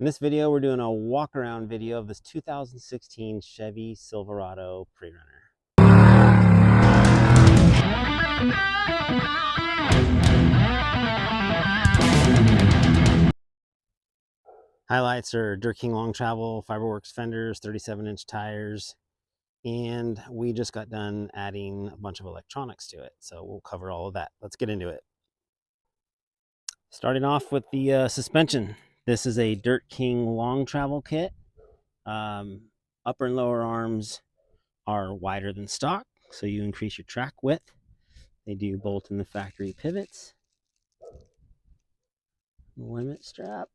In this video, we're doing a walk around video of this 2016 Chevy Silverado Prerunner. Highlights are Dirt King long travel, Fiberworks fenders, 37-inch tires, and we just got done adding a bunch of electronics to it. So we'll cover all of that. Let's get into it. Starting off with the suspension. This is a Dirt King long travel kit. Upper and lower arms are wider than stock, so you increase your track width. They do bolt in the factory pivots. Limit strap.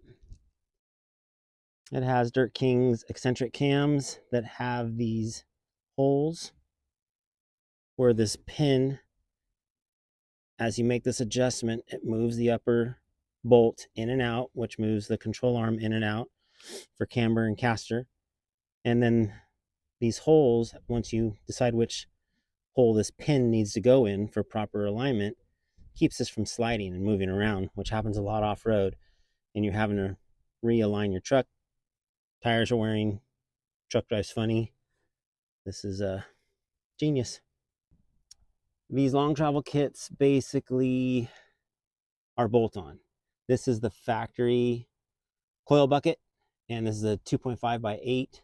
It has Dirt King's eccentric cams that have these holes where this pin, as you make this adjustment, it moves the upper bolt in and out, which moves the control arm in and out for camber and caster. And then these holes, once you decide which hole this pin needs to go in for proper alignment, keeps this from sliding and moving around, which happens a lot off-road, and you're having to realign your truck. Tires are wearing, truck drives funny. This is a genius. These long travel kits basically are bolt-on. This is the factory coil bucket, and this is a 2.5 by 8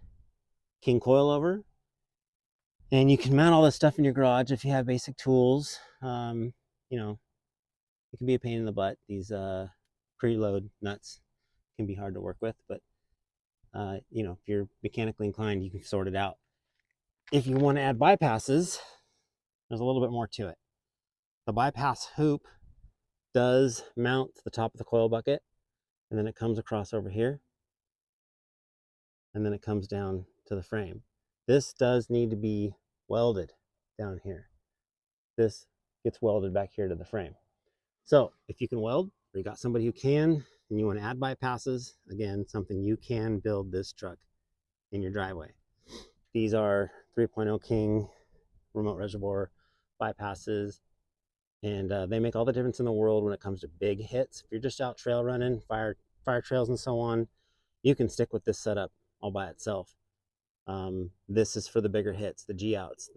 king coilover. And you can mount all this stuff in your garage if you have basic tools. You know, it can be a pain in the butt. These preload nuts can be hard to work with, but you know, if you're mechanically inclined, you can sort it out. If you want to add bypasses, there's a little bit more to it. The bypass hoop does mount to the top of the coil bucket, and then it comes across over here, and then it comes down to the frame. This does need to be welded down here. This gets welded back here to the frame. So if you can weld, or you got somebody who can, and you want to add bypasses, again, something you can build this truck in your driveway. These are 3.0 King remote reservoir bypasses, and they make all the difference in the world when it comes to big hits. If you're just out trail running, fire trails and so on, you can stick with this setup all by itself. This is for the bigger hits, the G-outs,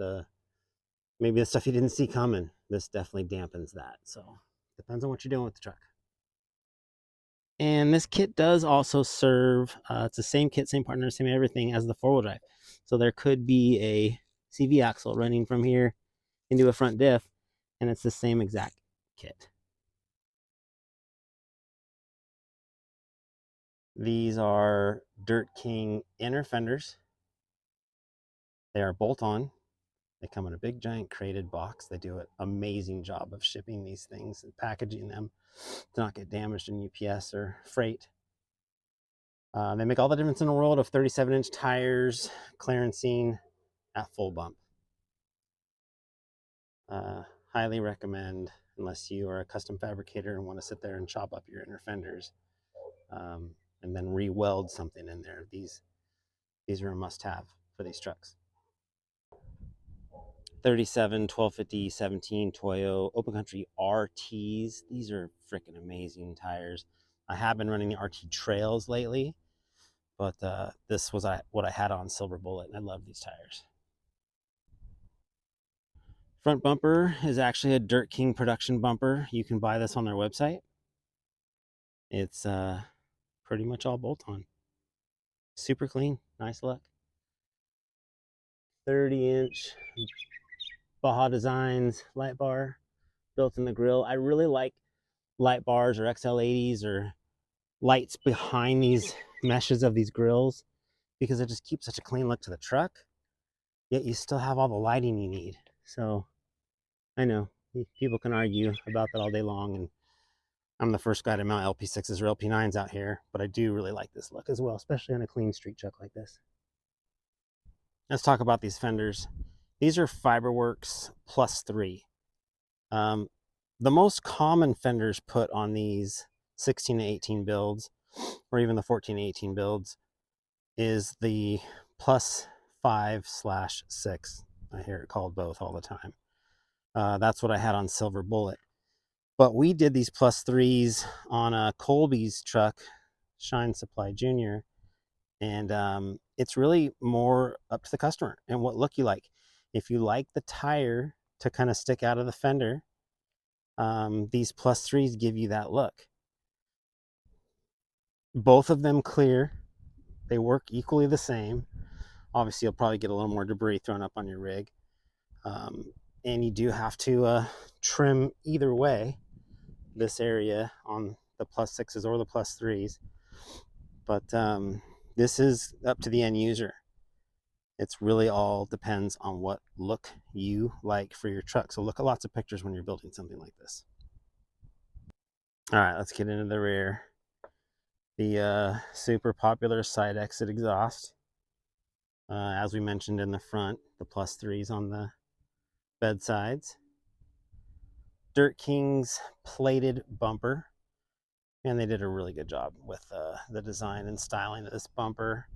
maybe the stuff you didn't see coming. This definitely dampens that. So depends on what you're doing with the truck. And this kit does also serve, it's the same kit, same partner, same everything as the four-wheel drive. So there could be a CV axle running from here into a front diff, and it's the same exact kit. These are Dirt King inner fenders. They are bolt-on. They come in a big giant crated box. They do an amazing job of shipping these things and packaging them to not get damaged in UPS or freight. They make all the difference in the world of 37-inch tires, clearancing at full bump. Highly recommend, unless you are a custom fabricator and want to sit there and chop up your inner fenders and then re-weld something in there. These are a must-have for these trucks. 37, 1250, 17 Toyo Open Country RTs. These are freaking amazing tires. I have been running the RT Trails lately, but this was what I had on Silver Bullet, and I love these tires. Front bumper is actually a Dirt King production bumper. You can buy this on their website. It's pretty much all bolt-on. Super clean, nice look. 30-inch Baja Designs light bar built in the grill. I really like light bars or XL80s or lights behind these meshes of these grills, because it just keeps such a clean look to the truck, yet you still have all the lighting you need. So I know people can argue about that all day long, and I'm the first guy to mount LP6s or LP9s out here, but I do really like this look as well, especially on a clean street truck like this. Let's talk about these fenders. These are Fiberworks +3. The most common fenders put on these 16 to 18 builds, or even the 14 to 18 builds, is the +5/6. I hear it called both all the time. That's what I had on Silver Bullet. But we did these +3s on a Colby's truck, Shine Supply Jr. And it's really more up to the customer and what look you like. If you like the tire to kind of stick out of the fender, these plus threes give you that look. Both of them clear. They work equally the same. Obviously, you'll probably get a little more debris thrown up on your rig. And you do have to trim either way this area on the plus sixes or the plus threes. But this is up to the end user. It's really all depends on what look you like for your truck. So look at lots of pictures when you're building something like this. All right, let's get into the rear. The super popular side exit exhaust. As we mentioned in the front, the plus threes on the bed sides. Dirt King's plated bumper. And they did a really good job with the design and styling of this bumper.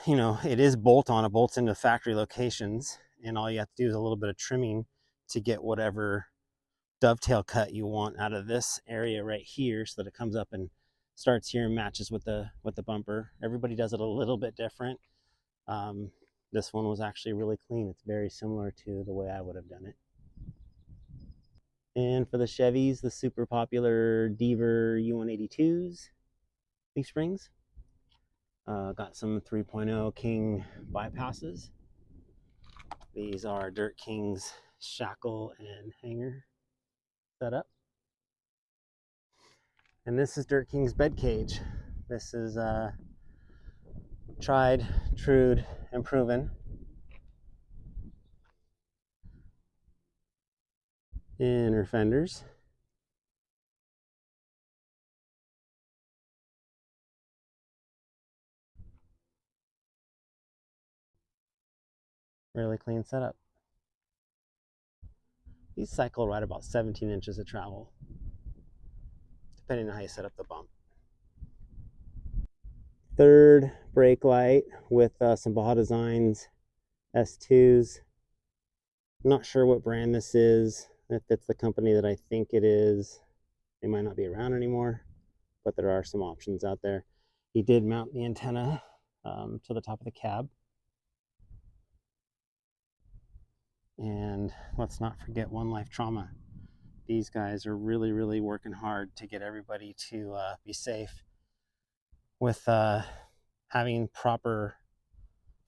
You know, it is bolt-on. It bolts into factory locations, and all you have to do is a little bit of trimming to get whatever dovetail cut you want out of this area right here, so that it comes up and starts here and matches with the bumper. Everybody does it a little bit different. This one was actually really clean. It's very similar to the way I would have done it. And for the Chevys, the super popular Deaver U182s leaf springs. Got some 3.0 King bypasses. These are Dirt King's shackle and hanger setup. And this is Dirt King's bed cage. This is tried, trued, and proven. Inner fenders. Really clean setup. These cycle right about 17 inches of travel, depending on how you set up the bump. Third brake light with some Baja Designs S2s. I'm not sure what brand this is. If it's the company that I think it is, they might not be around anymore, but there are some options out there. He did mount the antenna to the top of the cab. And let's not forget One Life Trauma. These guys are really, really working hard to get everybody to be safe with having proper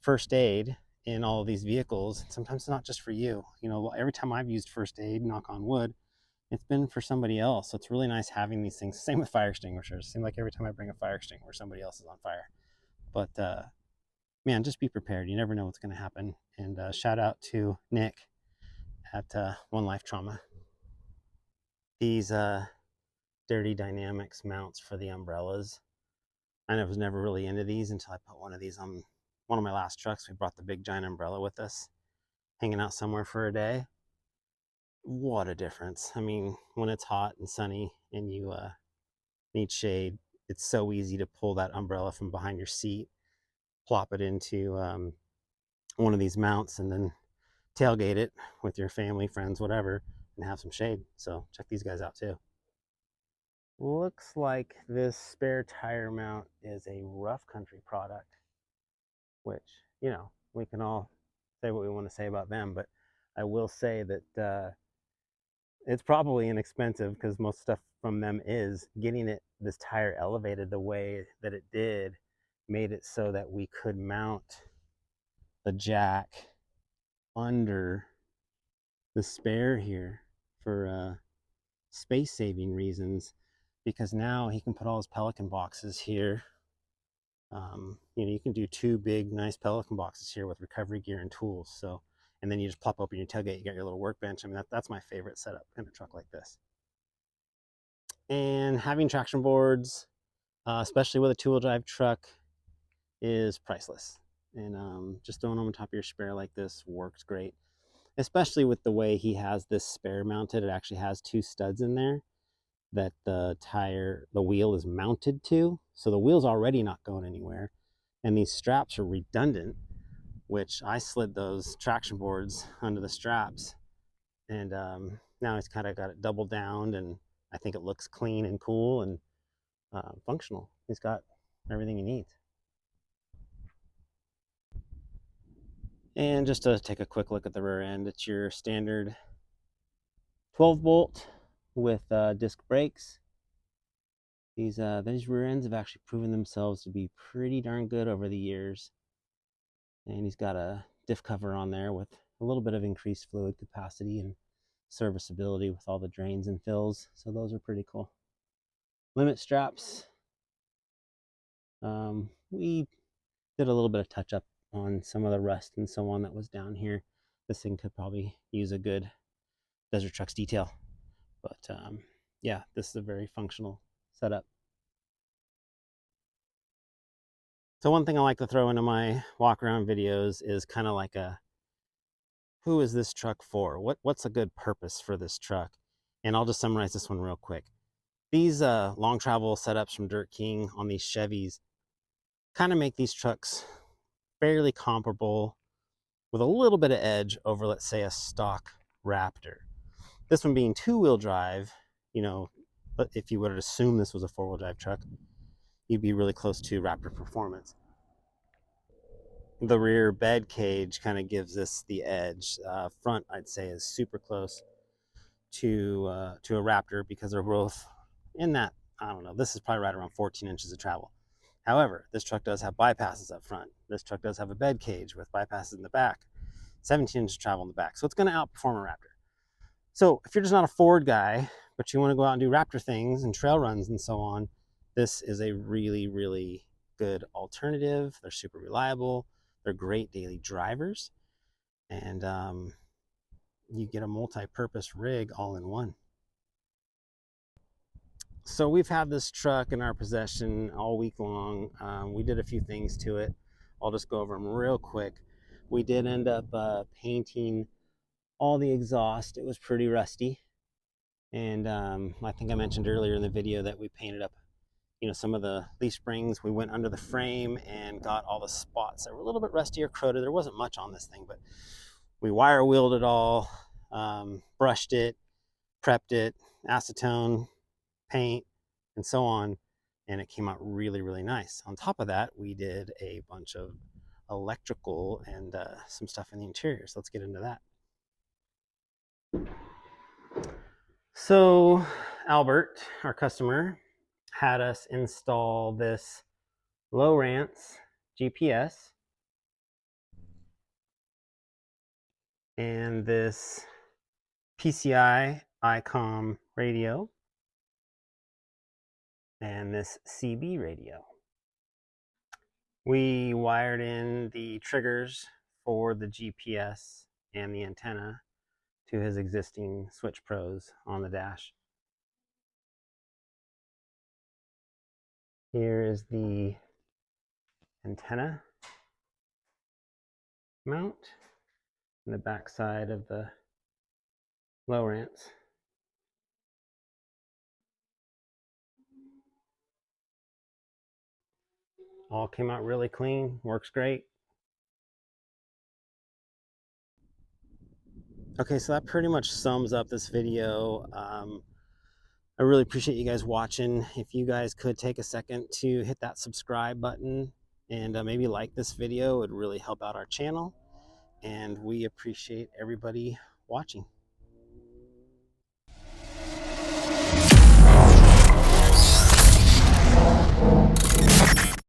first aid in all of these vehicles. Sometimes it's not just for you. You know, every time I've used first aid, knock on wood, it's been for somebody else. So it's really nice having these things. Same with fire extinguishers. It seems like every time I bring a fire extinguisher, somebody else is on fire. But man, just be prepared. You never know what's going to happen. And shout out to Nick at One Life Trauma. These Dirty Dynamics mounts for the umbrellas. I was never really into these until I put one of these on one of my last trucks. We brought the big giant umbrella with us, hanging out somewhere for a day. What a difference. I mean, when it's hot and sunny and you need shade, it's so easy to pull that umbrella from behind your seat, plop it into one of these mounts, and then tailgate it with your family, friends, whatever, and have some shade. So check these guys out too. Looks like this spare tire mount is a Rough Country product, which, you know, we can all say what we want to say about them, but I will say that it's probably inexpensive, because most stuff from them is. Getting this tire elevated the way that it did made it so that we could mount the jack under the spare here for space saving reasons, because now he can put all his Pelican boxes here. You know, you can do two big nice Pelican boxes here with recovery gear and tools. So, and then you just plop open your tailgate, you got your little workbench. I mean, that's my favorite setup in a truck like this. And having traction boards, especially with a two-wheel drive truck, is priceless. And just throwing them on top of your spare like this works great, especially with the way he has this spare mounted. It actually has two studs in there that the wheel is mounted to. So the wheel's already not going anywhere. And these straps are redundant, which I slid those traction boards under the straps. And now he's kind of got it double downed, and I think it looks clean and cool and functional. he's got everything he needs. And just to take a quick look at the rear end, it's your standard 12 bolt with disc brakes. These rear ends have actually proven themselves to be pretty darn good over the years. And he's got a diff cover on there with a little bit of increased fluid capacity and serviceability with all the drains and fills. So those are pretty cool. Limit straps. We did a little bit of touch up on some of the rust and so on that was down here. This thing could probably use a good Dezert Trucks detail. But yeah, this is a very functional setup. So one thing I like to throw into my walk around videos is kind of like a, who is this truck for? What's a good purpose for this truck? And I'll just summarize this one real quick. These long travel setups from Dirt King on these Chevys kind of make these trucks fairly comparable with a little bit of edge over, let's say, a stock Raptor. This one being two-wheel drive, you know, but if you would assume this was a four-wheel drive truck, you'd be really close to Raptor performance. The rear bed cage kind of gives this the edge. Front, I'd say, is super close to a Raptor because they're both in that, I don't know, this is probably right around 14 inches of travel. However, this truck does have bypasses up front. This truck does have a bed cage with bypasses in the back, 17 inches of travel in the back. So it's going to outperform a Raptor. So if you're just not a Ford guy, but you want to go out and do Raptor things and trail runs and so on, this is a really, really good alternative. They're super reliable. They're great daily drivers. And you get a multi-purpose rig all in one. So we've had this truck in our possession all week long. We did a few things to it. I'll just go over them real quick. We did end up painting all the exhaust. It was pretty rusty. And I think I mentioned earlier in the video that we painted up, you know, some of the leaf springs. We went under the frame and got all the spots that were a little bit rusty or corroded. There wasn't much on this thing, but we wire wheeled it all, brushed it, prepped it, acetone, paint, and so on, and it came out really, really nice. On top of that, we did a bunch of electrical and some stuff in the interior. So let's get into that. So Albert, our customer, had us install this Lowrance GPS and this PCI ICOM radio and this CB radio. We wired in the triggers for the GPS and the antenna to his existing Switch Pros on the dash. Here is the antenna mount and the back side of the Lowrance. All came out really clean, works great. Okay, so that pretty much sums up this video. I really appreciate you guys watching. If you guys could take a second to hit that subscribe button and maybe like this video, it would really help out our channel. And we appreciate everybody watching.